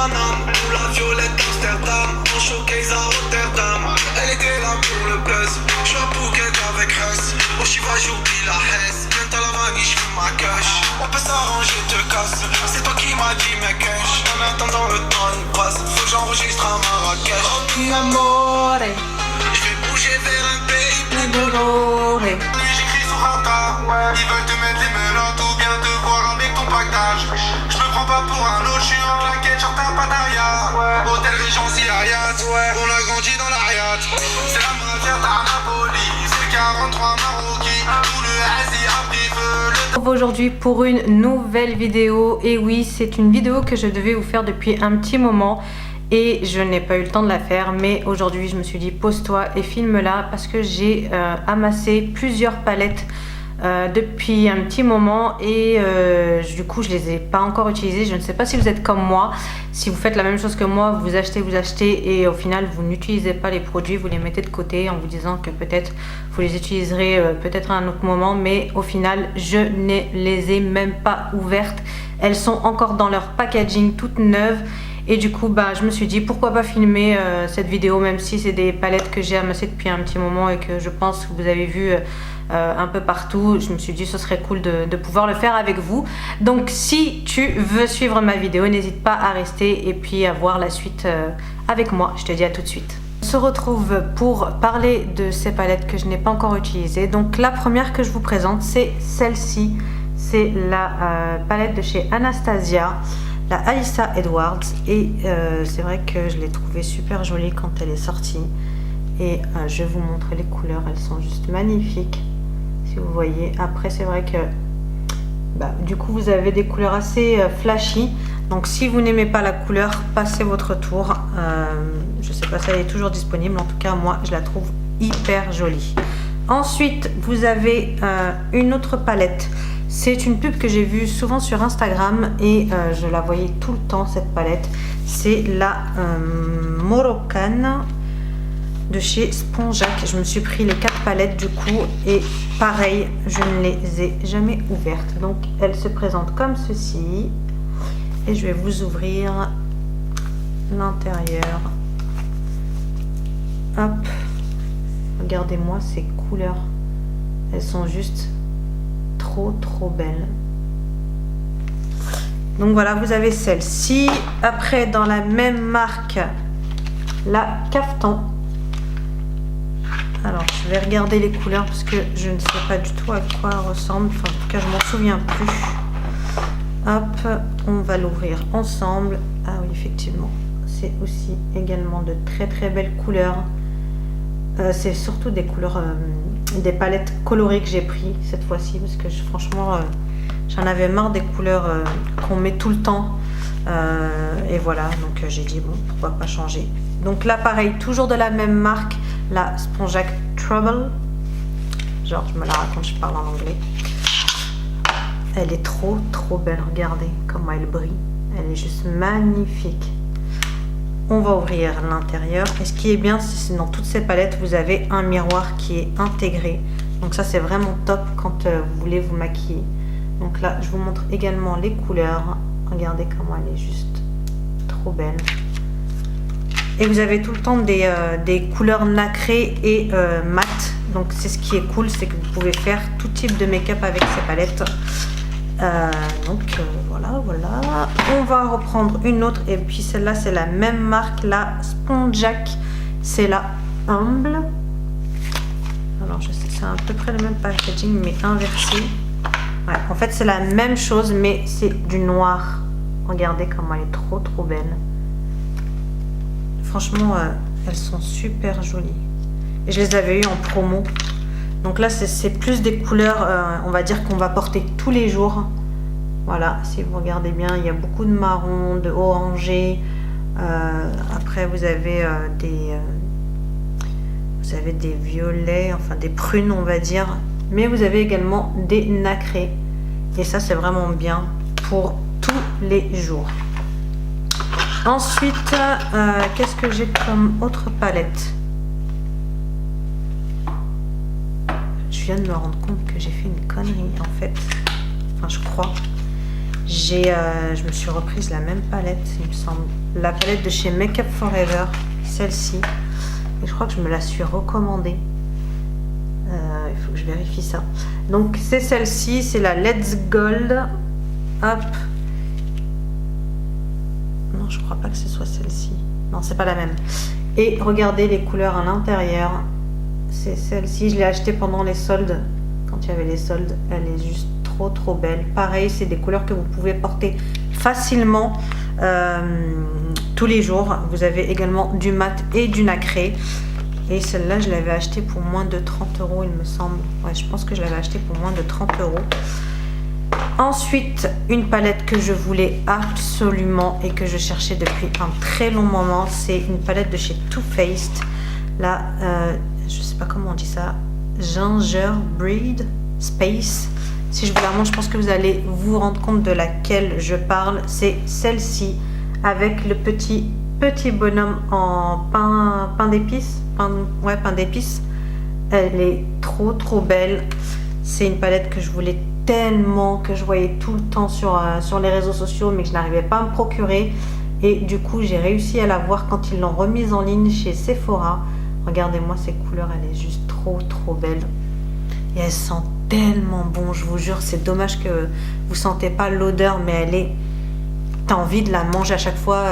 Paname ou la violette d'Amsterdam. En showcase à Rotterdam. Elle était là pour le buzz. Je suis à Phuket avec Russ. Au Chiva j'oublie la Hesse. Viens à la vanille, j'fume ma cash. On peut s'arranger, te casse. C'est toi qui m'as dit mes cash. En attendant le temps il passe. Faut que j'enregistre à Marrakech. Oh mi amore, Je vais bouger vers un pays plus dolore. Lui j'écris sur Insta. Ils veulent te mettre les menottes ou bien te voir avec ton pactage. Je me prends pas pour un autre, je suis en claquette sur ta pataria. Hôtel Regency Hyatt, on a grandi dans la Hyatt. C'est la mafia à Napoli, c'est 43 Marocains. Tout le Asie a pris feu. Aujourd'hui pour une nouvelle vidéo. Et oui, c'est une vidéo que je devais vous faire depuis un petit moment et je n'ai pas eu le temps de la faire, mais aujourd'hui je me suis dit pose-toi et filme-la parce que j'ai amassé plusieurs palettes depuis un petit moment et du coup je les ai pas encore utilisées. Je ne sais pas si vous êtes comme moi, si vous faites la même chose que moi, vous achetez et au final vous n'utilisez pas les produits, vous les mettez de côté en vous disant que peut-être vous les utiliserez peut-être à un autre moment, mais au final je ne les ai même pas ouvertes. Elles sont encore dans leur packaging toutes neuves. Et du coup, je me suis dit pourquoi pas filmer cette vidéo, même si c'est des palettes que j'ai amassées depuis un petit moment et que je pense que vous avez vu un peu partout. Je me suis dit ce serait cool de pouvoir le faire avec vous. Donc si tu veux suivre ma vidéo, n'hésite pas à rester et puis à voir la suite avec moi. Je te dis à tout de suite. On se retrouve pour parler de ces palettes que je n'ai pas encore utilisées. Donc la première que je vous présente, c'est celle-ci. C'est la palette de chez Anastasia, la Alyssa Edwards, et c'est vrai que je l'ai trouvée super jolie quand elle est sortie et je vous montre les couleurs, elles sont juste magnifiques si vous voyez. Après c'est vrai que du coup vous avez des couleurs assez flashy, donc si vous n'aimez pas la couleur, passez votre tour. Je sais pas si elle est toujours disponible, en tout cas moi je la trouve hyper jolie. Ensuite vous avez une autre palette. C'est une pub que j'ai vue souvent sur Instagram et je la voyais tout le temps cette palette. C'est la Moroccan de chez Sponjac. Je me suis pris les 4 palettes du coup et pareil, je ne les ai jamais ouvertes. Donc elle se présente comme ceci et je vais vous ouvrir l'intérieur. Hop, regardez-moi ces couleurs, elles sont juste trop belle. Donc voilà, vous avez celle-ci. Après dans la même marque, la Caftan. Alors je vais regarder les couleurs parce que je ne sais pas du tout à quoi elle ressemble, enfin en tout cas je m'en souviens plus. Hop, on va l'ouvrir ensemble. Ah oui, effectivement c'est aussi également de très belles couleurs. C'est surtout des couleurs, des palettes colorées que j'ai pris cette fois-ci parce que franchement j'en avais marre des couleurs qu'on met tout le temps et voilà, donc j'ai dit bon, pourquoi pas changer. Donc là pareil, toujours de la même marque, la Sponjac Trouble, genre je me la raconte, je parle en anglais. Elle est trop belle, regardez comment elle brille, elle est juste magnifique. On va ouvrir l'intérieur et ce qui est bien, c'est que dans toutes ces palettes vous avez un miroir qui est intégré, donc ça c'est vraiment top quand vous voulez vous maquiller. Donc là je vous montre également les couleurs, regardez comment elle est juste trop belle. Et vous avez tout le temps des couleurs nacrées et mat, donc c'est ce qui est cool, c'est que vous pouvez faire tout type de make-up avec ces palettes. Voilà. On va reprendre une autre et puis celle-là c'est la même marque, la Sponjac, c'est la Humble. Alors je sais que c'est à peu près le même packaging mais inversé. Ouais, en fait c'est la même chose mais c'est du noir. Regardez comment elle est trop belle. Franchement elles sont super jolies et je les avais eues en promo. Donc là c'est plus des couleurs on va dire qu'on va porter tous les jours. Voilà, si vous regardez bien, il y a beaucoup de marron, de orangé. Après vous avez des violets, enfin des prunes on va dire. Mais vous avez également des nacrés. Et ça c'est vraiment bien pour tous les jours. Ensuite, qu'est-ce que j'ai comme autre palette? Je viens de me rendre compte que j'ai fait une connerie en fait. Enfin je crois. Je me suis reprise la même palette, il me semble. La palette de chez Make Up Forever, celle-ci. Et je crois que je me la suis recommandée. Il faut que je vérifie ça. Donc c'est celle-ci, c'est la Let's Gold. Hop. Non, je crois pas que ce soit celle-ci. Non, c'est pas la même. Et regardez les couleurs à l'intérieur. C'est celle-ci, je l'ai achetée pendant les soldes. Quand il y avait les soldes, elle est juste trop belle. Pareil, c'est des couleurs que vous pouvez porter facilement tous les jours. Vous avez également du mat et du nacré. Et celle-là, je l'avais achetée pour moins de 30 €, il me semble. Ouais, je pense que je l'avais achetée pour moins de 30 €. Ensuite, une palette que je voulais absolument et que je cherchais depuis un très long moment, c'est une palette de chez Too Faced. Là, je sais pas comment on dit ça, Gingerbread Space. Si je vous la montre, je pense que vous allez vous rendre compte de laquelle je parle. C'est celle-ci avec le petit bonhomme en pain d'épices. Pain d'épices. Elle est trop belle. C'est une palette que je voulais tellement, que je voyais tout le temps sur les réseaux sociaux, mais que je n'arrivais pas à me procurer. Et du coup, j'ai réussi à la voir quand ils l'ont remise en ligne chez Sephora. Regardez-moi ces couleurs, elle est juste trop belle. Et elle sent tellement bon, je vous jure. C'est dommage que vous sentez pas l'odeur, mais elle est... T'as envie de la manger à chaque fois.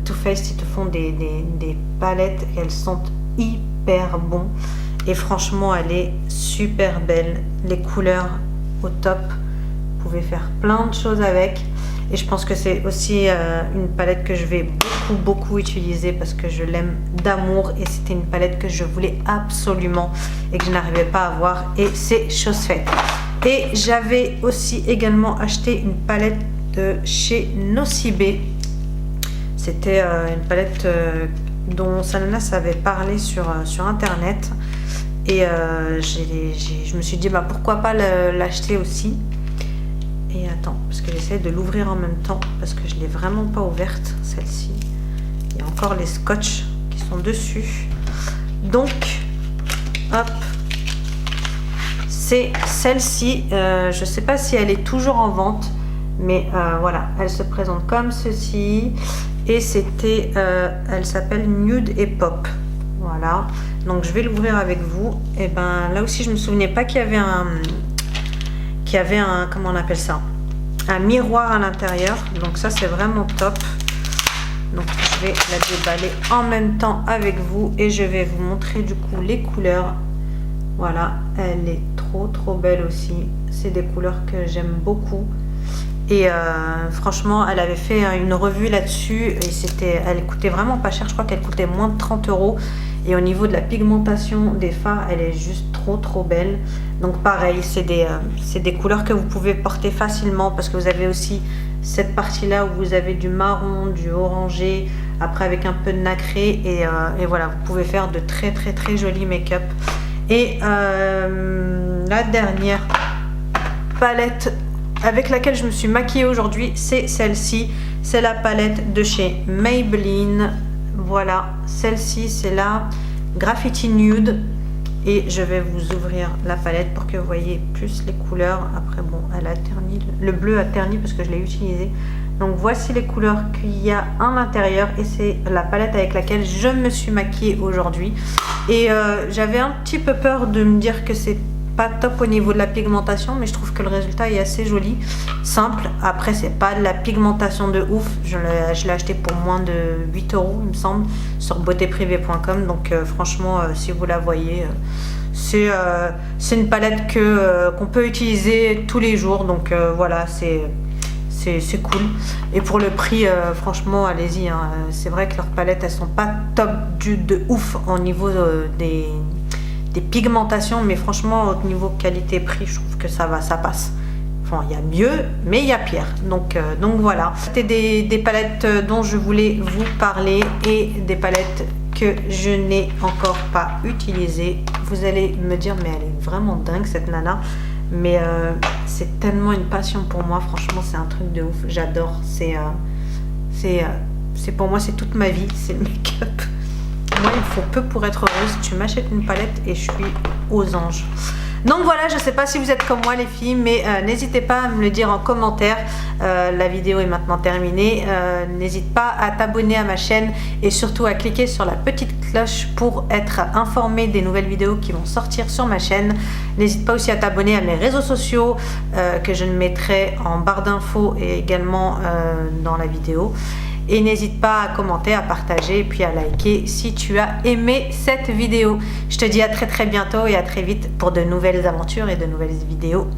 Too Faced, ils te font des palettes et elles sentent hyper bon. Et franchement, elle est super belle. Les couleurs au top. Vous pouvez faire plein de choses avec. Et je pense que c'est aussi une palette que je vais beaucoup utiliser parce que je l'aime d'amour. Et c'était une palette que je voulais absolument et que je n'arrivais pas à avoir. Et c'est chose faite. Et j'avais aussi également acheté une palette de chez Nocibé. C'était une palette dont Sananas avait parlé sur internet. Et je me suis dit bah pourquoi pas l'acheter aussi. Et attends, parce que j'essaie de l'ouvrir en même temps parce que je l'ai vraiment pas ouverte, celle-ci. Il y a encore les scotch qui sont dessus. Donc hop, c'est celle-ci. Je sais pas si elle est toujours en vente, mais voilà, elle se présente comme ceci. Et c'était, elle s'appelle Nude et Pop. Voilà, donc je vais l'ouvrir avec vous. Et ben là aussi je me souvenais pas qu'il y avait un comment on appelle ça, un miroir à l'intérieur. Donc ça c'est vraiment top. Donc je vais la déballer en même temps avec vous et je vais vous montrer du coup les couleurs. Voilà, elle est trop belle aussi. C'est des couleurs que j'aime beaucoup. Et franchement, elle avait fait une revue là-dessus et elle coûtait vraiment pas cher. Je crois qu'elle coûtait moins de 30 €. Et au niveau de la pigmentation des fards, elle est juste trop belle. Donc pareil, c'est des couleurs que vous pouvez porter facilement parce que vous avez aussi cette partie-là où vous avez du marron, du orangé, après avec un peu de nacré. Et voilà, vous pouvez faire de très jolis make-up. Et la dernière palette avec laquelle je me suis maquillée aujourd'hui, c'est celle-ci. C'est la palette de chez Maybelline. Voilà, celle-ci, c'est la Graffiti Nude. Et je vais vous ouvrir la palette pour que vous voyez plus les couleurs. Après, bon, elle a terni. Le bleu a terni parce que je l'ai utilisé. Donc, voici les couleurs qu'il y a à l'intérieur. Et c'est la palette avec laquelle je me suis maquillée aujourd'hui. Et j'avais un petit peu peur de me dire que c'est pas top au niveau de la pigmentation, mais je trouve que le résultat est assez joli, simple. Après c'est pas de la pigmentation de ouf, je l'ai acheté pour moins de 8 € il me semble sur beautéprivée.com. Donc franchement si vous la voyez, c'est une palette qu'on peut utiliser tous les jours. Donc voilà, c'est cool. Et pour le prix, franchement allez-y, hein. C'est vrai que leurs palettes elles sont pas top de ouf au niveau des pigmentations, mais franchement au niveau qualité-prix je trouve que ça va, ça passe. Enfin il y a mieux mais il y a pire. Donc voilà, c'était des palettes dont je voulais vous parler et des palettes que je n'ai encore pas utilisées. Vous allez me dire mais elle est vraiment dingue cette nana, mais c'est tellement une passion pour moi, franchement c'est un truc de ouf, j'adore. C'est pour moi c'est toute ma vie, c'est le make-up. Moi, il faut peu pour être heureuse. Tu m'achètes une palette et je suis aux anges. Donc voilà, je sais pas si vous êtes comme moi les filles, mais n'hésitez pas à me le dire en commentaire. La vidéo est maintenant terminée. N'hésite pas à t'abonner à ma chaîne et surtout à cliquer sur la petite cloche pour être informé des nouvelles vidéos qui vont sortir sur ma chaîne. N'hésite pas aussi à t'abonner à mes réseaux sociaux que je mettrai en barre d'infos et également dans la vidéo. Et n'hésite pas à commenter, à partager et puis à liker si tu as aimé cette vidéo. Je te dis à très bientôt et à très vite pour de nouvelles aventures et de nouvelles vidéos.